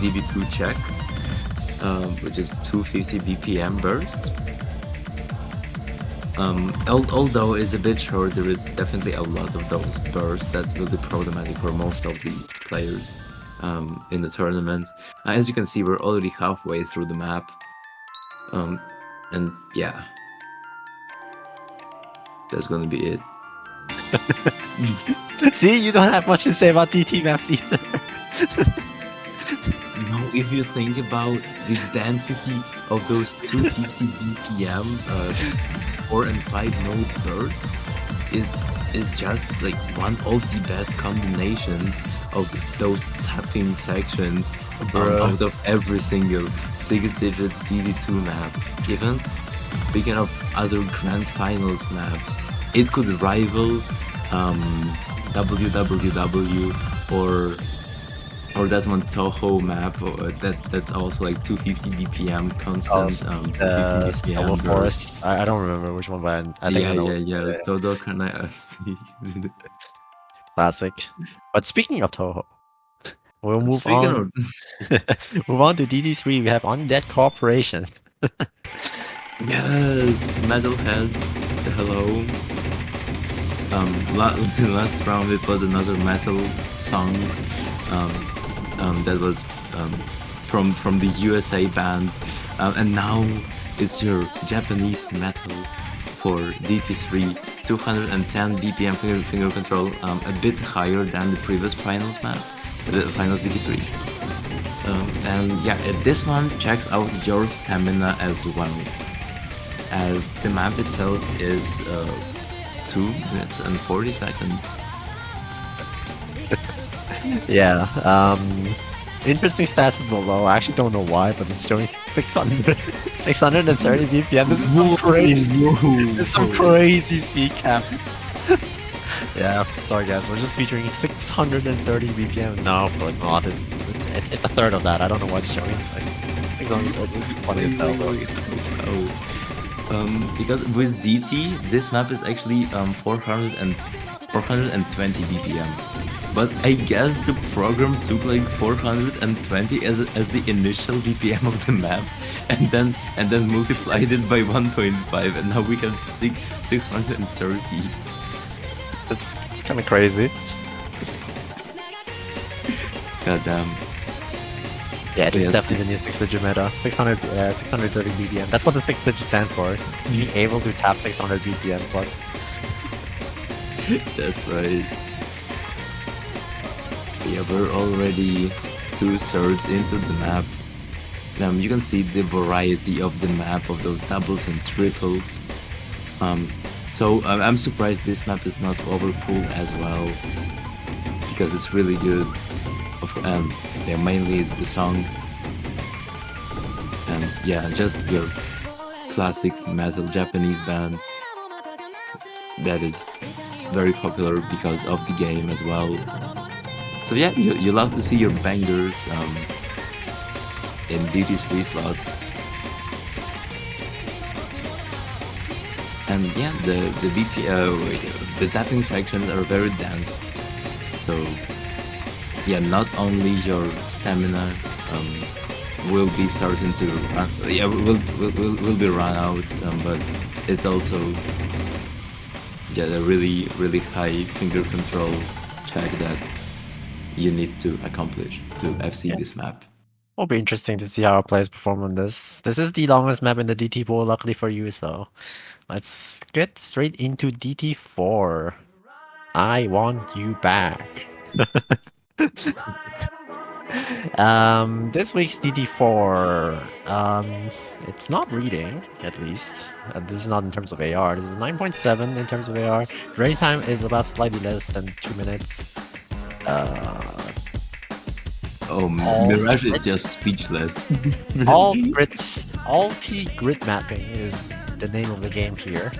DB2 check, which is 250 BPM burst. Although it's a bit short, there is definitely a lot of those bursts that will be problematic for most of the players in the tournament. As you can see, we're already halfway through the map, and yeah, that's gonna be it. See, you don't have much to say about DT maps either. No, if you think about the density of those 250 BPM 4 and 5 node bursts is just like one of the best combinations of those tapping sections out of every single 6-digit DD2 map. Even speaking of other grand finals maps, it could rival WWW or that one Toho map that's also like 250 BPM constant. Snow Forest. I don't remember which one, but I think I know. Yeah. Todo can I see? Classic. But speaking of Toho, we'll move Speaking on. Move on to DD3. We have Undead Corporation. Yes, metalheads. Hello. Last round it was another metal song. Um, that was um, from the USA band, and now it's your Japanese metal for DT3, 210 BPM finger control, a bit higher than the previous finals map, the finals DT3. And yeah, this one checks out your stamina as well, as the map itself is 2 minutes and 40 seconds. Yeah. Interesting stats below. I actually don't know why, but it's showing 630 BPM. This is some crazy. This is some crazy speed cap. Yeah, sorry guys, we're just featuring 630 BPM. No, of course not. It's a third of that. I don't know what's showing. Like, 630. Funny as hell, though. Because with DT, this map is actually 420 BPM. But I guess the program took like 420 as the initial BPM of the map, and then multiplied it by 1.5, and now we have 630. It's kind of crazy. Goddamn. Yeah, this is Yes. definitely the new 6-digit meta. 630 BPM. That's what the 6-digit stands for. Being able to tap 600 BPM plus. That's right. Yeah, we're already 2/3 into the map. You can see the variety of the map of those doubles and triples. So I'm surprised this map is not overpulled as well, because it's really good. Yeah, mainly it's the song, and yeah, just your classic metal Japanese band that is very popular because of the game as well. So yeah, you love to see your bangers in DT3 slots. And yeah, the tapping sections are very dense. So yeah, not only your stamina will be starting to run, will be run out, but it's also a really high finger control check that you need to accomplish to FC this map. It'll be interesting to see how our players perform on this. This is the longest map in the DT pool, luckily for you, so let's get straight into DT4. I want you back. This week's DT4, it's not reading, at least. This is not in terms of AR. This is 9.7 in terms of AR. Rain time is about slightly less than 2 minutes. Mirage is just speechless. All T grid mapping is the name of the game here.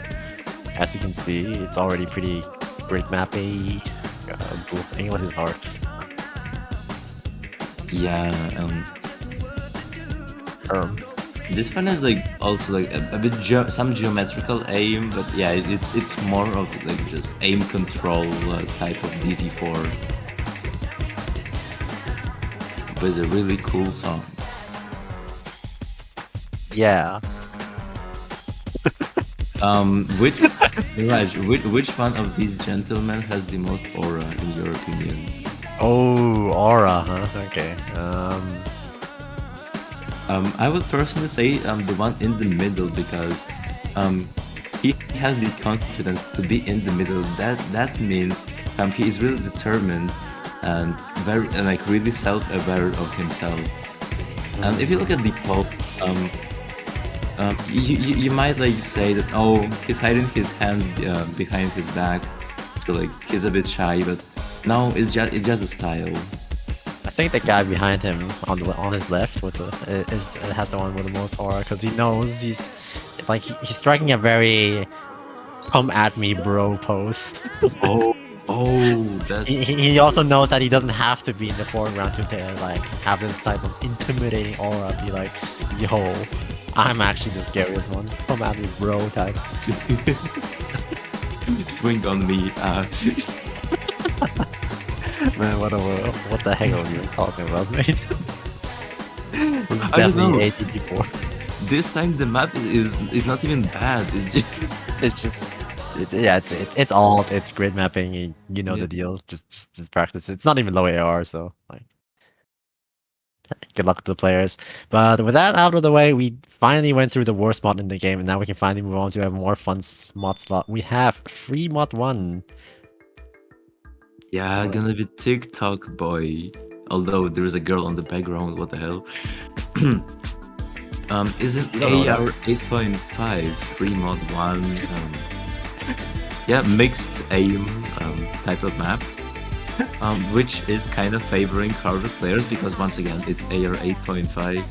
As you can see, it's already pretty grid mappy. English is hard. Yeah, this one is like also like a bit some geometrical aim, but yeah, it's more of like just aim control type of DT4 with a really cool song. Yeah. Which one of these gentlemen has the most aura in your opinion? Oh, aura, huh? Okay. I would personally say the one in the middle, because he has the confidence to be in the middle. That means he is really determined and like really self-aware of himself. And if you look at the poll, you might like say that, oh, he's hiding his hands behind his back, so like he's a bit shy, but no, it's just a style. I think the guy behind him on his left with has the one with the most aura, because he knows he's striking a very "come at me, bro" pose. That's He also knows that he doesn't have to be in the foreground to like have this type of intimidating aura. Be like, yo, I'm actually the scariest one. Come at me, bro type. swing on me. Man, what the heck are you talking about, mate? This is I don't know. definitely ATT4. this time the map is not even bad. It's just, yeah, it's all, it's grid mapping. You know Yeah. the deal. Just practice it. It's not even low AR, so like, good luck to the players. But with that out of the way, we finally went through the worst mod in the game, and now we can finally move on to a more fun mod slot. We have free mod 1. Yeah, gonna be TikTok boy. Although there is a girl on the background, what the hell? Isn't don't know that. AR 8.5 free mod 1? Yeah, mixed aim type of map, which is kind of favoring harder players because once again it's AR 8.5.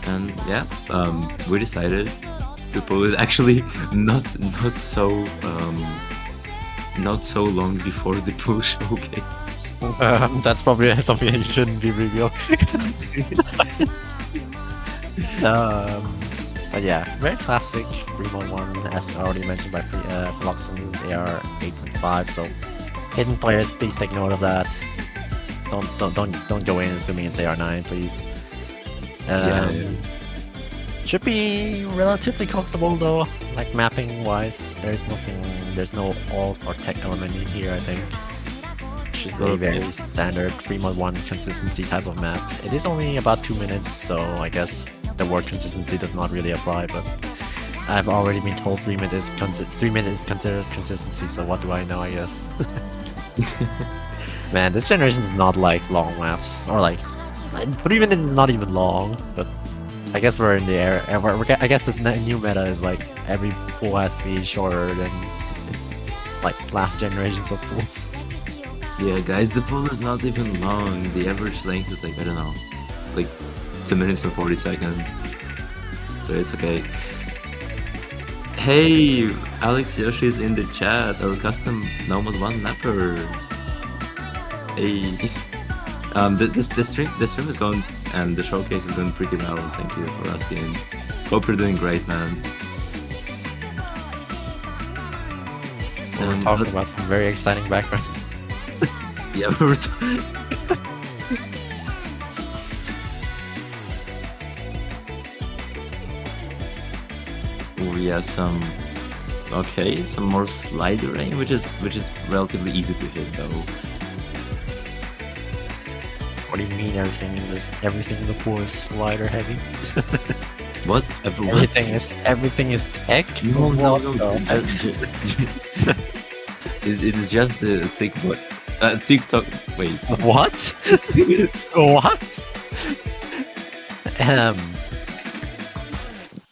And yeah, we decided to pull it actually not so long before the full showcase. That's probably something that you shouldn't be revealed. But yeah, very classic free mod 1, as already mentioned by Philoxen, is AR 8.5. So hidden players, please take note of that. Don't go in assuming it's AR 9, please. Yeah. Should be relatively comfortable though, like mapping wise. There's no alt or tech element in here, I think. It's just a Okay. very standard free mod 1 consistency type of map. It is only about 2 minutes, so I guess the word consistency does not really apply, but I've already been told 3 minutes is considered consistency, so what do I know, I guess. Man, this generation is not like long maps, or like, but even not even long, but I guess we're in the era. I guess this new meta is like every pool has to be shorter than like last generations of pools. Yeah, guys, the pool is not even long. The average length is like, I don't know, like 2 minutes and 40 seconds. So it's okay. Hey, Alex Yoshi is in the chat. Our custom Nomad 1 mapper. Hey. This stream is going, and the showcase is going pretty well. Thank you for asking. Hope you're doing great, man. We're talking about some very exciting backgrounds. Yeah, we're we have some more slidering, which is relatively easy to hit though. What do you mean everything in the pool is slider heavy? What? Everything is tech? No, What no, the- it is just the thick boy. TikTok. Wait. What? What?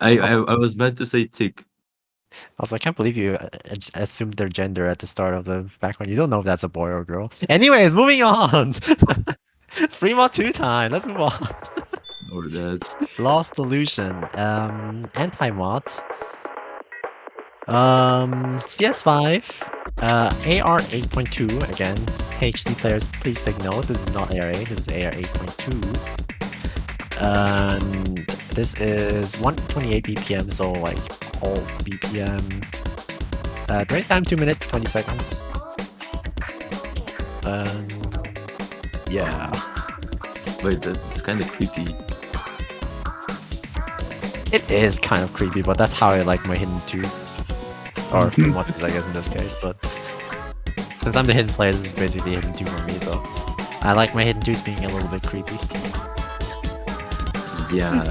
I was meant to say tick. I can't believe you assumed their gender at the start of the background. You don't know if that's a boy or girl. Anyways, moving on. Free mod 2 time. Let's move on. Or that. Lost Illusion. Anti-mod. CS5. AR 8.2 again. HD players, please take note. This is not AR 8. This is AR 8.2. And this is 128 BPM, so like all BPM. Drain time 2 minutes 20 seconds. Yeah. Wait, that's kind of creepy. It is kind of creepy, but that's how I like my hidden twos. Or mods, I guess, in this case, but since I'm the hidden player, this is basically a hidden two for me, so I like my hidden twos being a little bit creepy. Yeah,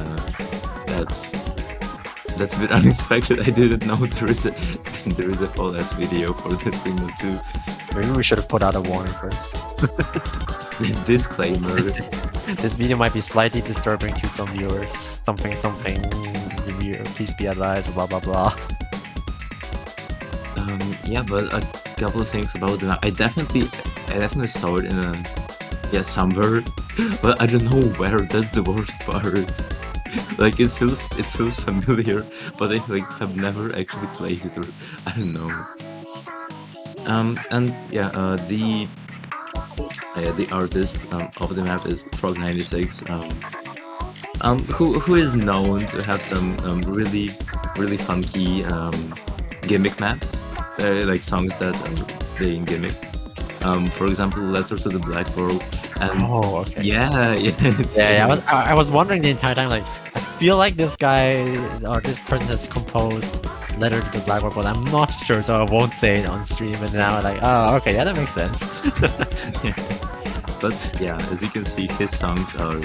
that's a bit unexpected. I didn't know there is a full ass video for the Primo 2. Maybe we should have put out a warning first. Disclaimer. This video might be slightly disturbing to some viewers. Something, please be advised, blah blah blah. Yeah, but a couple of things about the map. I definitely saw it in somewhere, but I don't know where. That's the worst part. Like it feels familiar, but I have never actually played it, or I don't know. And yeah, the artist of the map is Prog96, who is known to have some really funky gimmick maps, like songs that they gimmick. For example, Letter to the Black World, and Oh, okay. yeah, it's, Yeah, I was wondering the entire time, like, I feel like this guy or this person has composed Letter to the Black World, but I'm not sure, so I won't say it on stream. And now I'm like, oh, okay, yeah, that makes sense. But yeah, as you can see, his songs are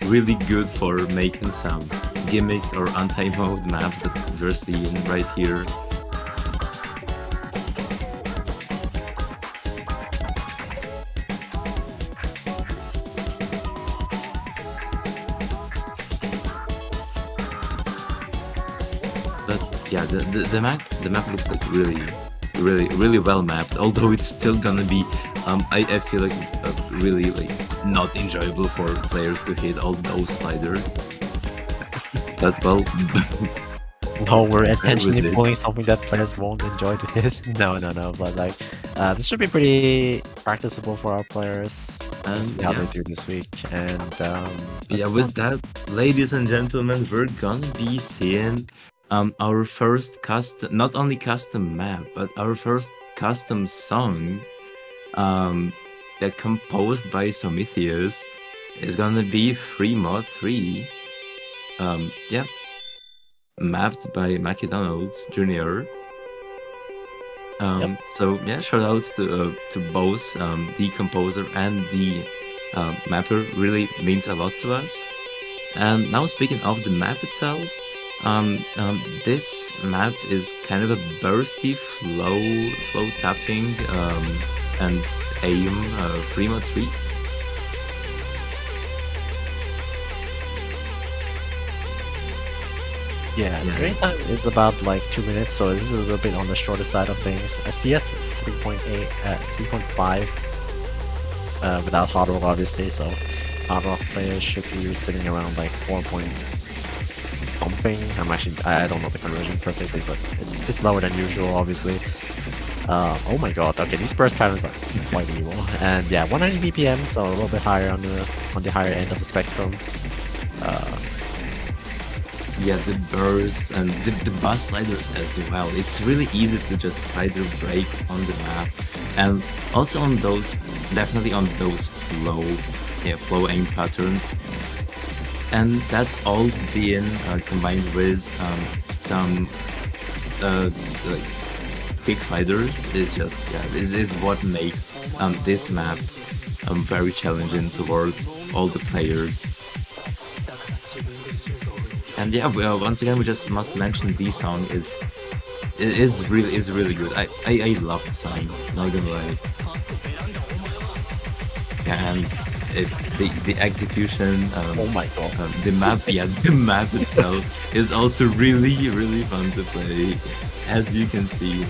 really good for making some gimmick or anti-mode maps that we're seeing right here. But yeah, the map looks like really well mapped. Although it's still gonna be, I feel like really like not enjoyable for players to hit all those sliders. But well, No, we're intentionally it. pulling something that players won't enjoy to hit. No. But like, this should be pretty practicable for our players. Let's see how yeah. they do this week. And let's Yeah, move with on. that, ladies and gentlemen, we're gonna be seeing our first custom, not only custom map, but our first custom song that composed by Somithius is gonna be Free Mod 3. Yeah, mapped by Mackie Donalds Jr. So yeah, shout outs to both the composer and the mapper. Really means a lot to us. And now speaking of the map itself, this map is kind of a bursty flow tapping and aim free mod 3. Yeah, the drain time is about like 2 minutes, so this is a little bit on the shorter side of things. A CS 3.8, 3.5 without hard rock obviously, so hard rock players should be sitting around like 4 point something. I don't know the conversion perfectly, but it's lower than usual obviously. Oh my god, okay, these burst patterns are quite evil. And yeah, 190 BPM, so a little bit higher on the higher end of the spectrum. Yeah, the bursts and the bus sliders as well. It's really easy to just slider break on the map, and also on those, definitely on those flow aim patterns. And that all being combined with some like quick sliders is just is what makes this map very challenging towards all the players. And yeah, well, once again, we just must mention the song is really good. I love the song, not gonna lie. And the execution, Oh my god. the map, the map itself is also really fun to play, as you can see.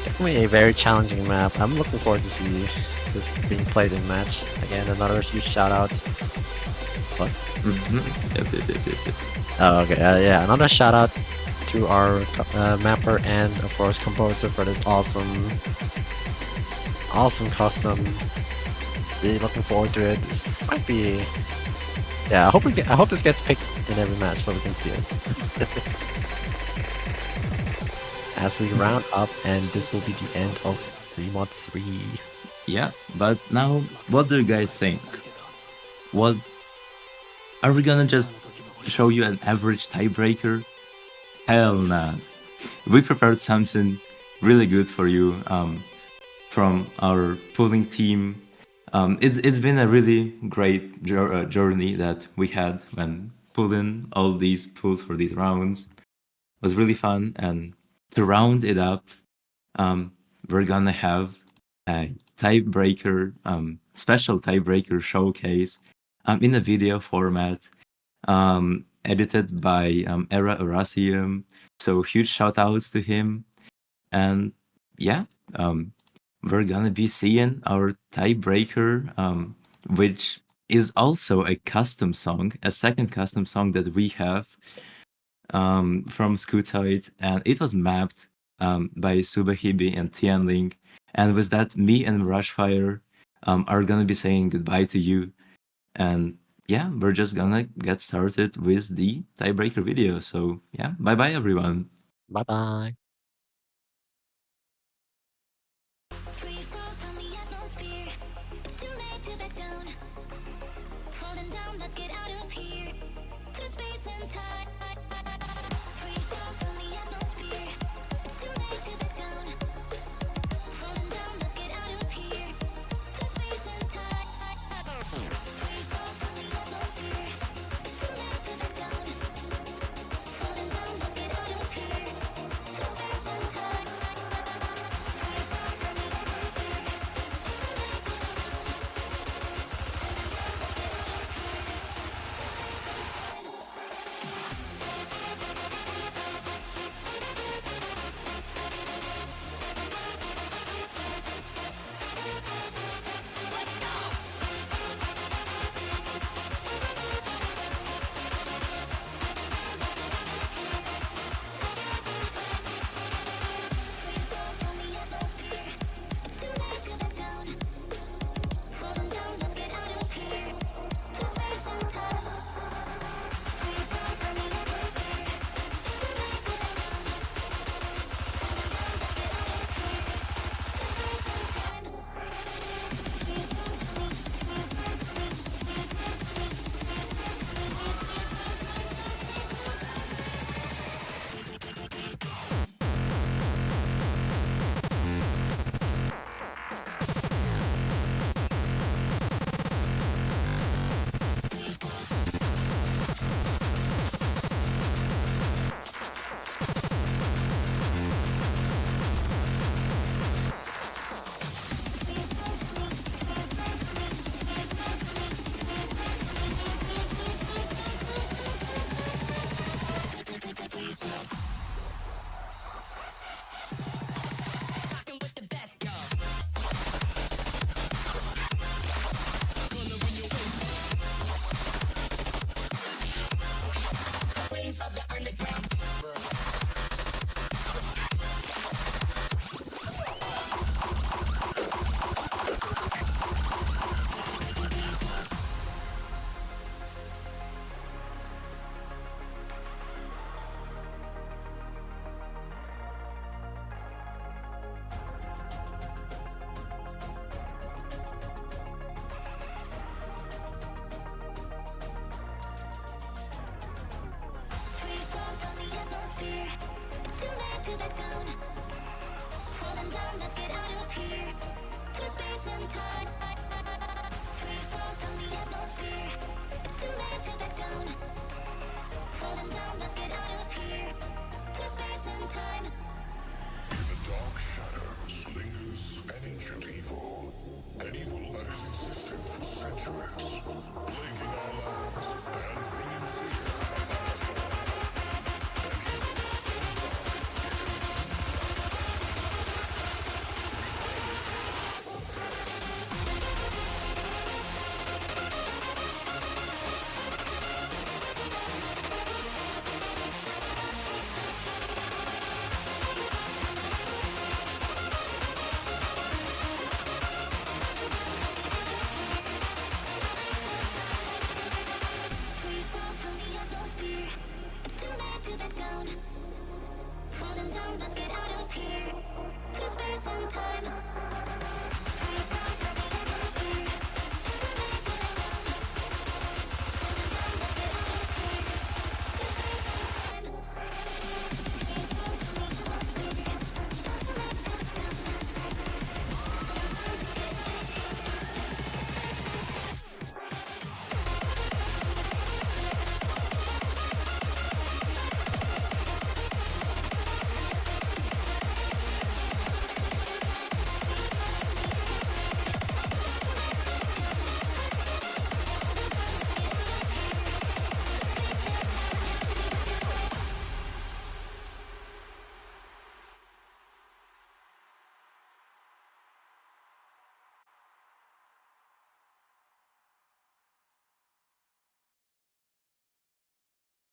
Definitely a very challenging map. I'm looking forward to see this being played in match. Again, another huge shout out. What? Yep. Oh, okay, yeah, another shout out to our mapper and of course composer for this awesome custom. Really looking forward to it. This might be, yeah. I hope this gets picked in every match so we can see it. As we round up, and this will be the end of 3mod 3. Yeah, but now, what do you guys think? What are we gonna just show you an average tiebreaker? Hell nah. We prepared something really good for you from our pooling team. It's been a really great journey that we had when pulling all these pools for these rounds. It was really fun, and to round it up, we're gonna have a tiebreaker, special tiebreaker showcase in a video format, edited by Era Erasium. So huge shout outs to him. And yeah, we're gonna be seeing our tiebreaker, which is also a custom song, a second custom song that we have from Scootoid, and it was mapped by Subahibi and Tianling. And with that, me and Rushfire are gonna be saying goodbye to you. And yeah, we're just gonna get started with the tiebreaker video. So yeah, bye bye everyone. Bye bye. let's get out of here. Through space and time.